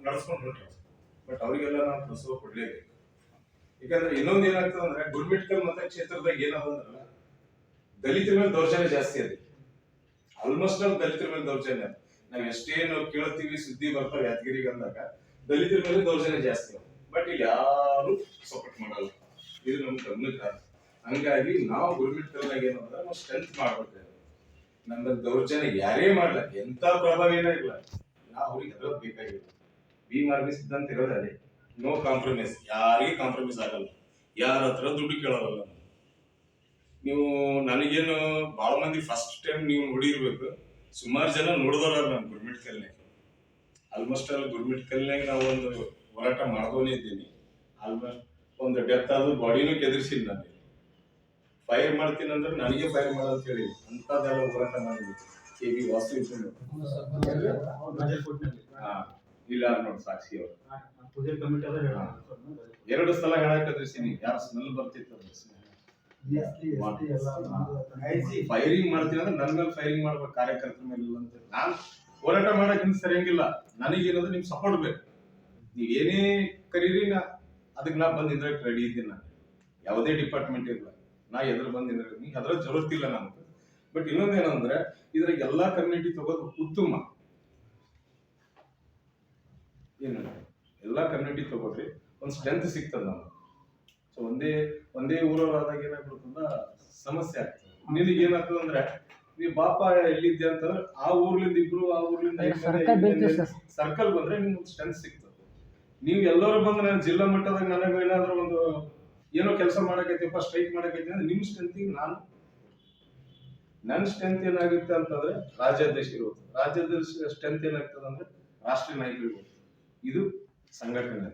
ನಡೆಸ್ಕೊಂಡು ಹೊರಟ್ರು. ಬಟ್ ಅವರಿಗೆಲ್ಲ ನಾವು ಪ್ರೋತ್ಸಾಹ ಕೊಡ್ಲೇಬೇಕು. ಯಾಕಂದ್ರೆ ಇನ್ನೊಂದು ಏನಾಗ್ತದೆ ಅಂದ್ರೆ ಗುರುಮಿಟ್ಕಲ್ ಮತಕ್ಷೇತ್ರದಾಗ ಏನಾದಂದ್ರಲ್ಲ, ದಲಿತರ ಮೇಲೆ ದೌರ್ಜನ್ಯ ಜಾಸ್ತಿ ಅದ. ಆಲ್ಮೋಸ್ಟ್ ಆಲ್ ದಲಿತರ ಮೇಲೆ ದೌರ್ಜನ್ಯ. ನಾವ್ ಎಷ್ಟೇ ನಾವು ಕೇಳ್ತೀವಿ, ಸುದ್ದಿ ಬರ್ತಾವ ಯಾದಗಿರಿಗೆ ಅಂದಾಗ ದಲಿತರ ಮೇಲೆ ದೌರ್ಜನ್ಯ ಜಾಸ್ತಿ ಅದ. ಬಟ್ ಇಲ್ಲಿ ಯಾರು ಸಪೋರ್ಟ್ ಮಾಡಲ್ಲ. ಇದು ನಮ್ಗೆ ಗಮನಕ್ಕೆ. ಹಂಗಾಗಿ ನಾವು ಗುರುಮಿಟ್ಕಲ್ನಾಗ ಏನಂದ್ರೆ ನಾವು ಸ್ಟ್ರೆಂತ್ ಮಾಡ್ಬೇಕು. ನಮ್ಮ ದೌರ್ಜನ್ಯ ಯಾರೇ ಮಾಡ್ಲ, ಎಂತ ಪ್ರಭಾವ ಏನೋ ಇಲ್ಲ, ನಾವು ಅವ್ರಿಗೆ ಹೆದರೋದ್ ಬೇಕಾಗಿಲ್ಲ. ಭೀಮಾರ್ಮಿ ಸಿದ್ಧಾಂತ ಇರೋದೇ ಅದೇ, ನೋ ಕಾಂಪ್ರಮೈಸ್. ಯಾರಿಗೆ ಕಾಂಪ್ರಮೈಸ್ ಆಗಲ್ಲ, ಯಾರ ಹತ್ರ ದುಡ್ಡು ಕೇಳೋಲ್ಲ. ನೀವು ನನಗೇನು ಬಹಳ ಮಂದಿ ಫಸ್ಟ್ ಟೈಮ್ ನೀವು ನೋಡಿರ್ಬೇಕು, ಸುಮಾರು ಜನ ನೋಡಿದವ್ರ ನಾನು ಗುರುಮಿಟ್ಕಲ್ನಾಗ. ಆಲ್ಮೋಸ್ಟ್ ಅಲ್ಲಿ ಗುರುಮಿಟ್ಕಲ್ನಾಗ ನಾವು ಒಂದು ಹೋರಾಟ ಮಾಡ್ದೋನೇ ಇದ್ದೀನಿ. ಆಲ್ಮೋಸ್ಟ್ ಒಂದು ಡೆತ್ ಆದ ಬಾಡಿನೂ ಕೆದರ್ಸಿಲ್ಲ. ನಾನು ಫೈರ್ ಮಾಡ್ತೀನಿ ಅಂದ್ರೆ ನನಗೆ ಫೈರ್ ಮಾಡಂತ ಹೇಳಿ ಅಂತದೆಲ್ಲ ಹೋರಾಟ ಮಾಡಿದ್ವಿ. ಕೆ ಬಿ ವಾಸು ಇಲ್ಲ ನೋಡಿ ಸಾಕ್ಷಿ ಅವರು 2 ಸಲ ಹೇಳಕ್ ಎದರ್ಸಿನಿ. ಯಾರು ಸ್ಮೆಲ್ ಬರ್ತಿತ್ತು ಫೈರಿಂಗ್ ಮಾಡ್ತೀನಿ ಅಂದ್ರೆ ನನ್ನ ಮೇಲೆ ಫೈರಿಂಗ್ ಮಾಡ್ಬೇಕು, ಕಾರ್ಯಕರ್ತರ ಮೇಲೆ ಇಲ್ಲ ಅಂತ. ನಾನ್ ಹೋರಾಟ ಮಾಡಕ್ ಹಿಂದೆ ಸರಿಯಂಗಿಲ್ಲ. ನನಗೇನಂದ್ರೆ ನಿಮ್ ಸಪೋರ್ಟ್ ಬೇಕು. ನೀವ್ ಏನೇ ಕರೀರಿ, ಅದಕ್ಕೆ ನಾ ಬಂದ್ ನಿಂದ್ರಕ್ ರೆಡಿ ಇದ್ದೀನಿ. ನಾನು ಯಾವುದೇ ಡಿಪಾರ್ಟ್ಮೆಂಟ್ ಇಲ್ಲ, ನಾ ಎದುರು ಬಂದ್ ನಿಂದ್ರಕ್ ಅದ್ರ ಜರುರತ್ತಿಲ್ಲ ನಮ್ಗೆ. ಬಟ್ ಇನ್ನೊಂದೇನಂದ್ರೆ ಇದ್ರಾಗ ಎಲ್ಲಾ ಕಮ್ಯುನಿಟಿ ತಗೋದು ಉತ್ತಮ. ಏನು ಎಲ್ಲಾ ಕಮ್ಯುನಿಟಿ ತಗೋರಿ, ಒಂದ್ ಸ್ಟ್ರೆಂತ್ ಸಿಗ್ತದ ನಮ್ಗೆ. ಸೊ ಒಂದೇ ಊರವರಾದಾಗ ಏನಾಗ್ಬಿಡ್ತದ, ಸಮಸ್ಯೆ ಆಗ್ತದೆ. ನಿನಗೆ ಏನಾಗ್ತದ ಅಂದ್ರೆ ನೀವ್ ಬಾಪ ಎಲ್ಲಿದ್ದೆ ಅಂತಂದ್ರೆ ಆ ಊರ್ಲಿಂದ ಇಬ್ರು, ಆ ಊರ್ಲಿಂದ ಸರ್ಕಲ್ ಬಂದ್ರೆ ನಿಮ್ಗೆ ಸ್ಟ್ರೆಂತ್ ಸಿಗ್ತದೆ. ನೀವು ಎಲ್ಲರೂ ಬಂದ್ರೆ ಜಿಲ್ಲಾ ಮಟ್ಟದಾಗ ನನಗೆ ಏನಾದ್ರೂ ಒಂದು ಏನೋ ಕೆಲಸ ಮಾಡಕೈತಿಪ್ಪ, ಸ್ಟ್ರೈಕ್ ಮಾಡಕೈತಿ ಅಂದ್ರೆ ನಿಮ್ ಸ್ಟ್ರೆಂತಿಗೆ ನನ್ನ ಸ್ಟ್ರೆಂತ್ ಏನಾಗುತ್ತೆ ಅಂತಂದ್ರೆ ರಾಜ್ಯಾಧ್ಯಕ್ಷ ಇರುತ್ತೆ. ರಾಜ್ಯಾಧ್ಯಕ್ಷ ಸ್ಟ್ರೆಂತ್ ಏನಾಗ್ತದೆ ಅಂದ್ರೆ ರಾಷ್ಟ್ರೀಯ ನಾಯಕರು ಇರುತ್ತೆ. ಇದು ಸಂಘಟನೆ.